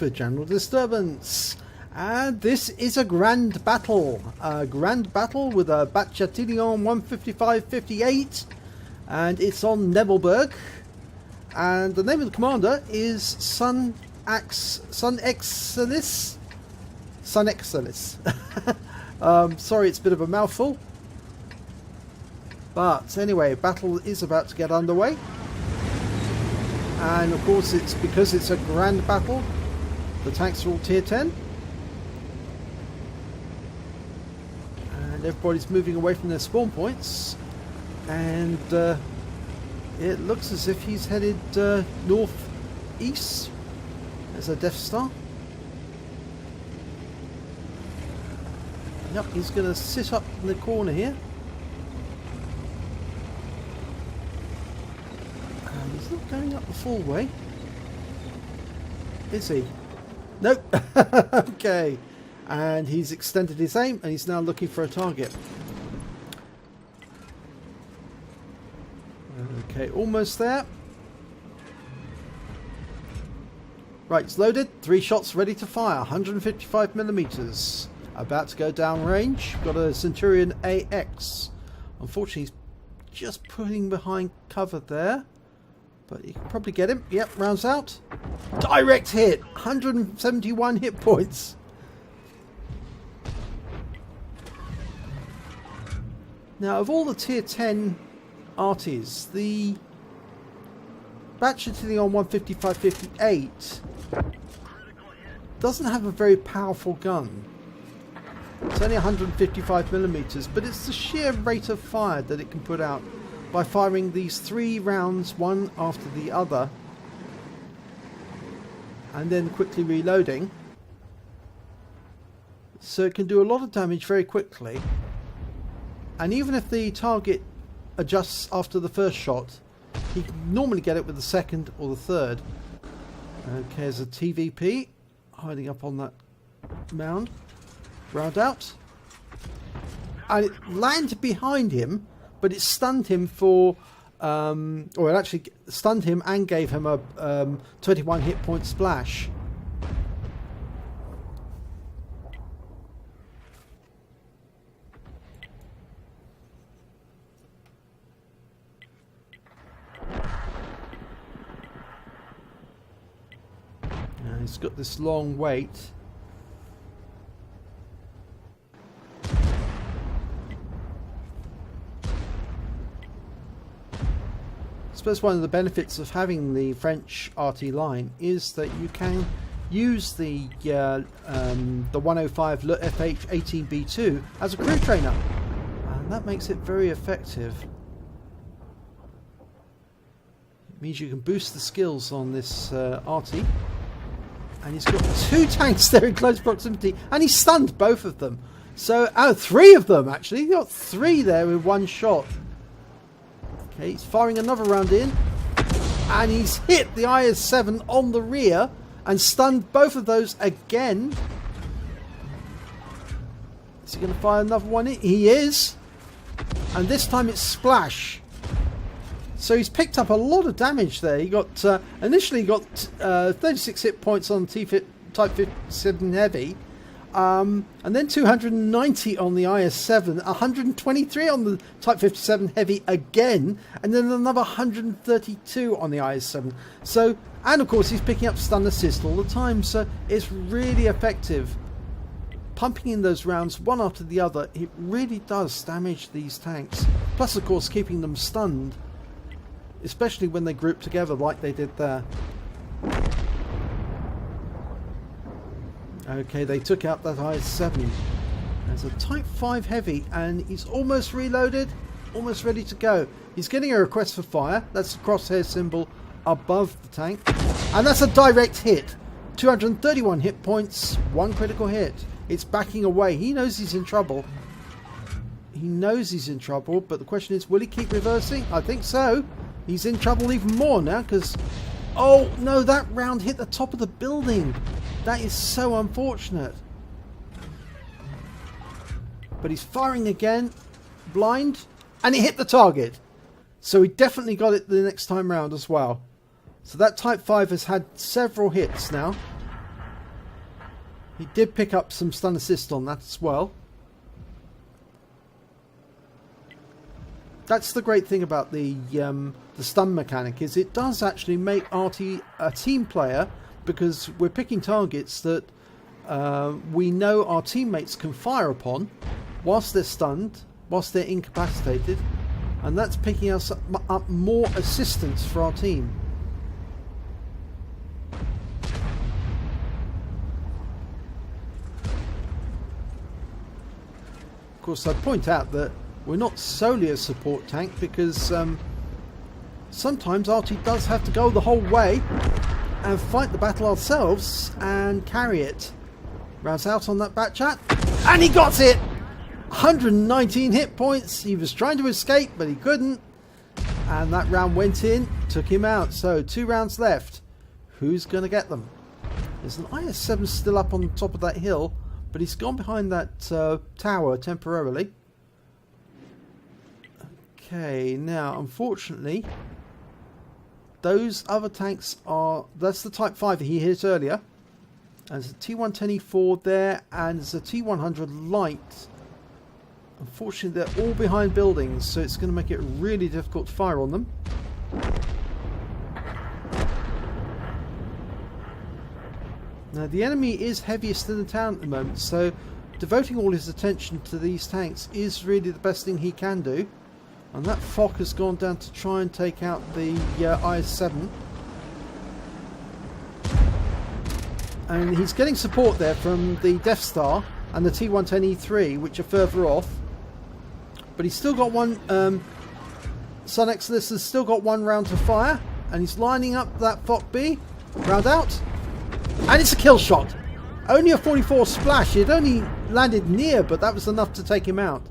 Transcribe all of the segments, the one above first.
for General Disturbance. And this is a grand battle. A grand battle with a Bat Châtillon 155-58. And it's on Nebelberg. And the name of the commander is SunXaliS. SunXaliS. Sorry, it's a bit of a mouthful. But anyway, battle is about to get underway. And of course, it's because it's a grand battle. The tanks are all tier 10. And everybody's moving away from their spawn points. And it looks as if he's headed north-east. There's a Death Star. Yep, he's going to sit up in the corner here. He's not going up the full way. Is he? Nope. Okay. And he's extended his aim and he's now looking for a target. Okay, almost there. Right, it's loaded. 3 shots ready to fire. 155mm. About to go down range. Got a Centurion AX. Unfortunately, he's just putting behind cover there. But you can probably get him. Yep, rounds out. Direct hit. 171 hit points. Now, of all the tier 10 Artys, the Bat Châtillon 155-58 doesn't have a very powerful gun. It's only 155mm, but it's the sheer rate of fire that it can put out by firing these 3 rounds one after the other and then quickly reloading. So it can do a lot of damage very quickly, and even if the target adjusts after the first shot, he can normally get it with the second or the third. Okay, there's a TVP hiding up on that mound. Round out, and it landed behind him, but it stunned him for, or it actually stunned him and gave him a 21 hit point splash. Now he's got this long wait. I suppose one of the benefits of having the French Arty line is that you can use the 105 Le FH-18B2 as a crew trainer, and that makes it very effective. It means you can boost the skills on this Arty, and he's got 2 tanks there in close proximity, and he stunned both of them. So, 3 of them actually. He got 3 there with 1 shot. Okay, he's firing another round in, and he's hit the IS-7 on the rear and stunned both of those again. Is he going to fire another one in? He is, and this time it's splash. So he's picked up a lot of damage there. He got initially got 36 hit points on Type 57 Heavy. And then 290 on the IS-7, 123 on the Type 57 Heavy again, and then another 132 on the IS-7. So, and of course he's picking up stun assist all the time, so it's really effective. Pumping in those rounds one after the other, it really does damage these tanks. Plus, of course, keeping them stunned, especially when they group together like they did there. Okay, they took out that IS-7. There's a Type 5 Heavy, and he's almost reloaded, almost ready to go. He's getting a request for fire. That's the crosshair symbol above the tank. And that's a direct hit. 231 hit points, 1 critical hit. It's backing away. He knows he's in trouble. He knows he's in trouble, but the question is, will he keep reversing? I think so. He's in trouble even more now, because... oh, no, that round hit the top of the building. That is so unfortunate. But he's firing again, blind, and he hit the target. So he definitely got it the next time round as well. So that Type 5 has had several hits now. He did pick up some stun assist on that as well. That's the great thing about the stun mechanic, is it does actually make Arty a team player, because we're picking targets that we know our teammates can fire upon whilst they're stunned, whilst they're incapacitated, and that's picking us up more assistance for our team. Of course, I'd point out that we're not solely a support tank, because sometimes Arty does have to go the whole way and fight the battle ourselves and carry it. Rounds out on that Bat Chat, and he got it! 119 hit points. He was trying to escape, but he couldn't. And that round went in, took him out. So 2 rounds left. Who's going to get them? There's an IS-7 still up on top of that hill, but he's gone behind that tower temporarily. Okay, now unfortunately those other tanks are, that's the Type 5 he hit earlier, and there's a T110E4 there, and there's a T100 light. Unfortunately they're all behind buildings, so it's going to make it really difficult to fire on them. Now the enemy is heaviest in the town at the moment, so devoting all his attention to these tanks is really the best thing he can do. And that Fock has gone down to try and take out the IS-7. And he's getting support there from the Death Star and the T110E3, which are further off. But he's still got one, SunXaliS has still got 1 round to fire. And he's lining up that Fock B. Round out. And it's a kill shot. Only a 44 splash. It only landed near, but that was enough to take him out.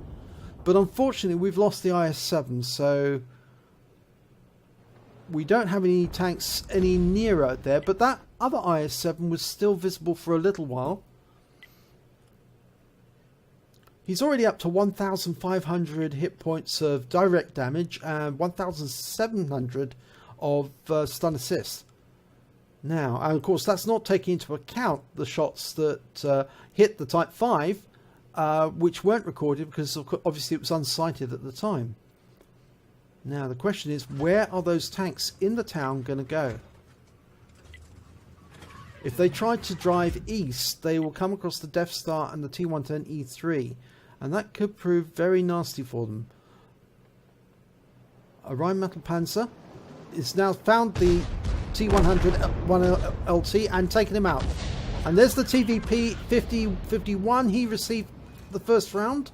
But unfortunately we've lost the IS-7, so we don't have any tanks any nearer there, but that other IS-7 was still visible for a little while. He's already up to 1,500 hit points of direct damage and 1,700 of stun assist. Now, and of course that's not taking into account the shots that hit the Type 5, which weren't recorded because obviously it was unsighted at the time. Now the question is, where are those tanks in the town going to go? If they try to drive east, they will come across the Death Star and the T110E3, and that could prove very nasty for them. A Rheinmetall Panzer is now found the T100 LT and taken him out. And there's the TVP 5051. He received the first round.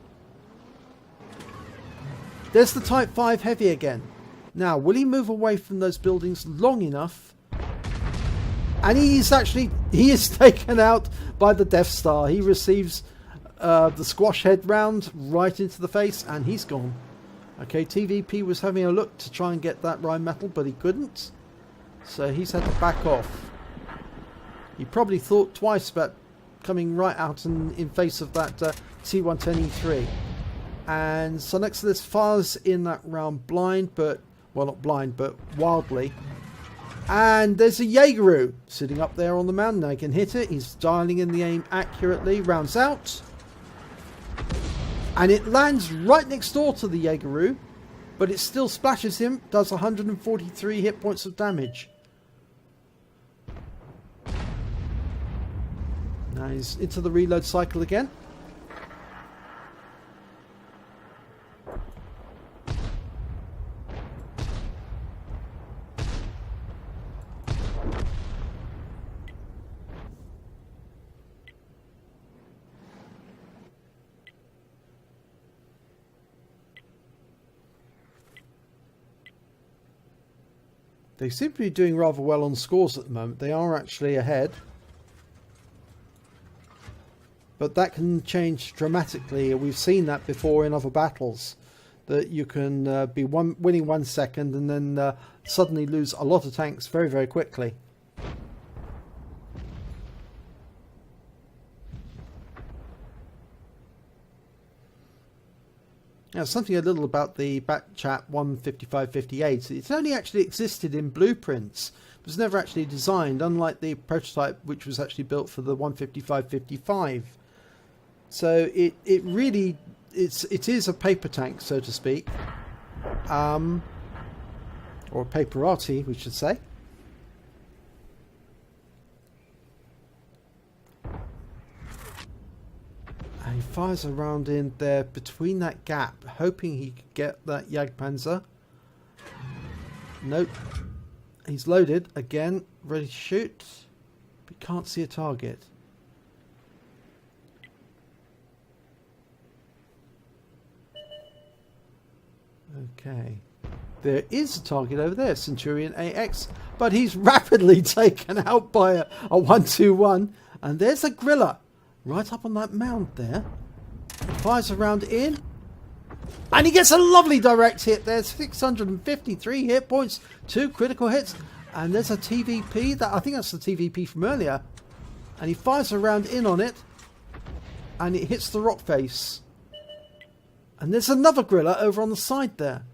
There's the Type 5 Heavy again. Now, will he move away from those buildings long enough? And he is taken out by the Death Star. He receives the squash head round right into the face, and he's gone. Okay, TVP was having a look to try and get that Rheinmetall, but he couldn't. So he's had to back off. He probably thought twice about coming right out in face of that T110E3. And SunXaliS fires in that round blind, but, well, not blind, but wildly. And there's a Jaegeru sitting up there on the mountain. Now he can hit it. He's dialing in the aim accurately. Rounds out. And it lands right next door to the Jaegeru, but it still splashes him. Does 143 hit points of damage. Now he's into the reload cycle again. They seem to be doing rather well on scores at the moment. They are actually ahead. But that can change dramatically. We've seen that before in other battles. That you can be winning 1 second and then suddenly lose a lot of tanks very, very quickly. Now, something a little about the Bat Chat 15558. It's only actually existed in blueprints. It was never actually designed, unlike the prototype which was actually built for the 15555. So it really it is a paper tank, so to speak, or a paper Arty, we should say. And he fires a round in there between that gap, hoping he could get that Jagdpanzer. Nope. He's loaded again, ready to shoot, but can't see a target. Okay. There is a target over there, Centurion AX, but he's rapidly taken out by a 121. And there's a Griller right up on that mound there. He fires a round in. And he gets a lovely direct hit there. 653 hit points, 2 critical hits. And there's a TVP. I think that's the TVP from earlier. And he fires a round in on it. And it hits the rock face. And there's another Griller over on the side there.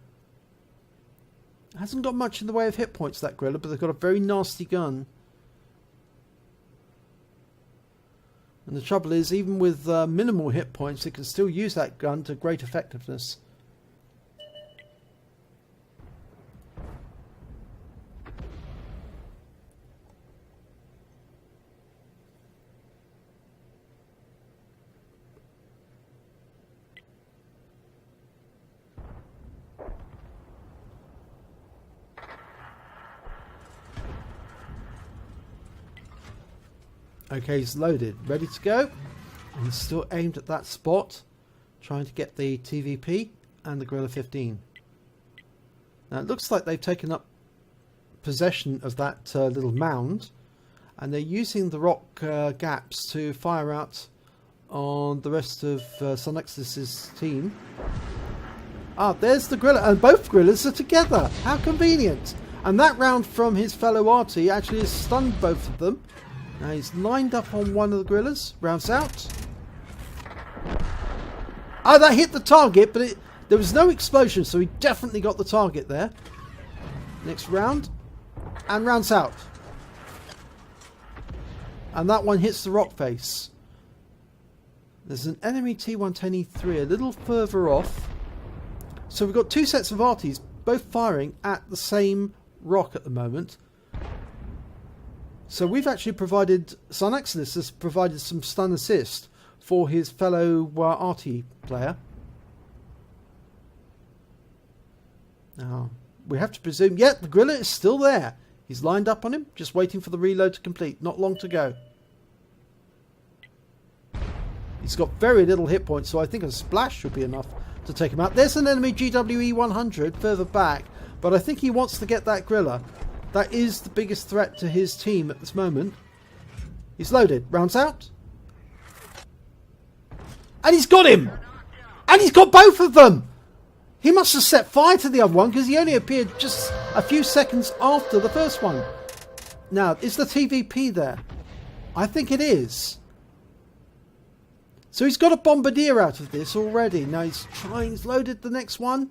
Hasn't got much in the way of hit points, that Griller, but they've got a very nasty gun. And the trouble is, even with minimal hit points, they can still use that gun to great effectiveness. Okay, he's loaded, ready to go. And he's still aimed at that spot, trying to get the TVP and the Gorilla 15. Now it looks like they've taken up possession of that little mound, and they're using the rock gaps to fire out on the rest of SunXaliS's team. Ah, there's the Gorilla, and both Gorillas are together. How convenient! And that round from his fellow Arty actually has stunned both of them. Now he's lined up on one of the Gorillas. Rounds out. Oh, that hit the target, but there was no explosion, so he definitely got the target there. Next round. And rounds out. And that one hits the rock face. There's an enemy T110E3 a little further off. So we've got 2 sets of Artys, both firing at the same rock at the moment. So we've actually provided, SunXaliS has provided some stun assist for his fellow Arty player. Now, we have to presume, yeah, the Gorilla is still there. He's lined up on him, just waiting for the reload to complete. Not long to go. He's got very little hit points, so I think a splash should be enough to take him out. There's an enemy GWE 100 further back, but I think he wants to get that Gorilla. That is the biggest threat to his team at this moment. He's loaded. Rounds out. And he's got him! And he's got both of them! He must have set fire to the other one because he only appeared just a few seconds after the first one. Now, is the TVP there? I think it is. So he's got a Bombardier out of this already. Now he's loaded the next one.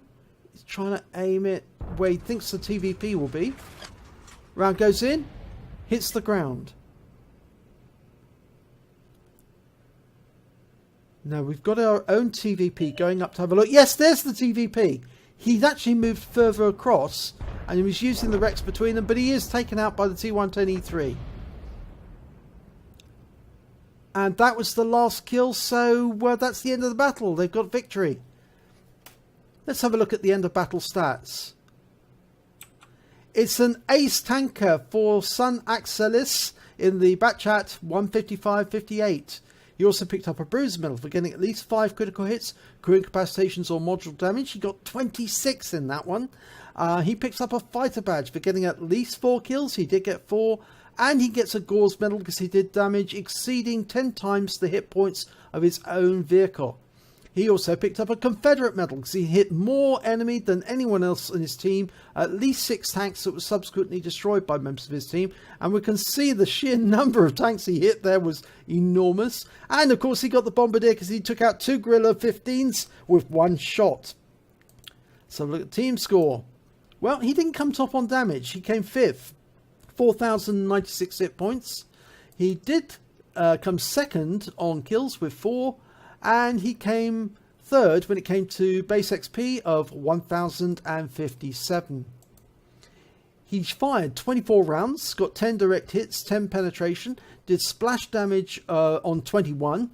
He's trying to aim it where he thinks the TVP will be. Round goes in, hits the ground. Now we've got our own TVP going up to have a look. Yes, there's the TVP. He's actually moved further across and he was using the Rex between them, but he is taken out by the T110E3. And that was the last kill, so that's the end of the battle. They've got victory. Let's have a look at the end of battle stats. It's an ace tanker for SunXaliS in the Bat Chat 15558. He also picked up a bruiser medal for getting at least 5 critical hits, crew incapacitations or module damage. He got 26 in that one. He picks up a fighter badge for getting at least 4 kills. He did get 4. And he gets a Gores medal because he did damage exceeding 10 times the hit points of his own vehicle. He also picked up a Confederate medal because he hit more enemy than anyone else in his team. At least 6 tanks that were subsequently destroyed by members of his team. And we can see the sheer number of tanks he hit there was enormous. And of course he got the Bombardier because he took out 2 Guerrilla 15s with 1 shot. So look at team score. Well, he didn't come top on damage. He came 5th. 4,096 hit points. He did come 2nd on kills with 4. And he came 3rd when it came to base XP of 1,057. He fired 24 rounds, got 10 direct hits, 10 penetration, did splash damage on 21.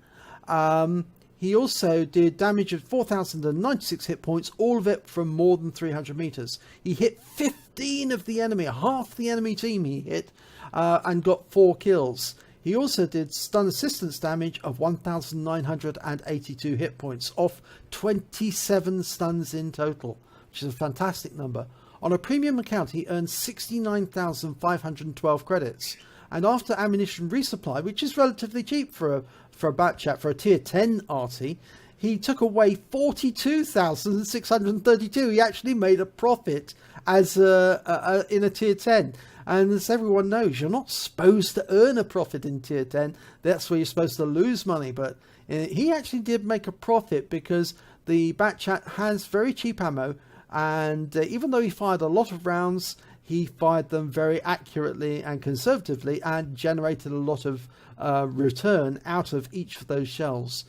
He also did damage of 4,096 hit points, all of it from more than 300 meters. He hit 15 of the enemy, half the enemy team he hit, and got 4 kills. He also did stun assistance damage of 1,982 hit points off 27 stuns in total, which is a fantastic number. On a premium account, he earned 69,512 credits. And after ammunition resupply, which is relatively cheap for a Bat Chat, for a tier 10 Arty, he took away 42,632. He actually made a profit as in a tier 10. And as everyone knows, you're not supposed to earn a profit in tier 10. That's where you're supposed to lose money. But he actually did make a profit because the Bat Chat has very cheap ammo. And even though he fired a lot of rounds, he fired them very accurately and conservatively and generated a lot of return out of each of those shells.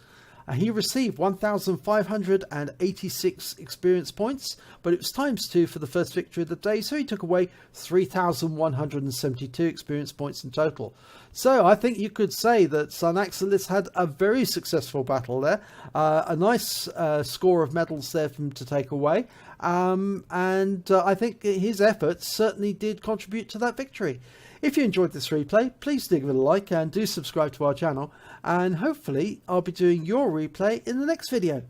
He received 1,586 experience points, but it was ×2 for the first victory of the day, so he took away 3,172 experience points in total. So I think you could say that SunXaliS had a very successful battle there, a nice score of medals there for him to take away, and I think his efforts certainly did contribute to that victory. If you enjoyed this replay, please do give it a like and do subscribe to our channel, and hopefully I'll be doing your replay in the next video.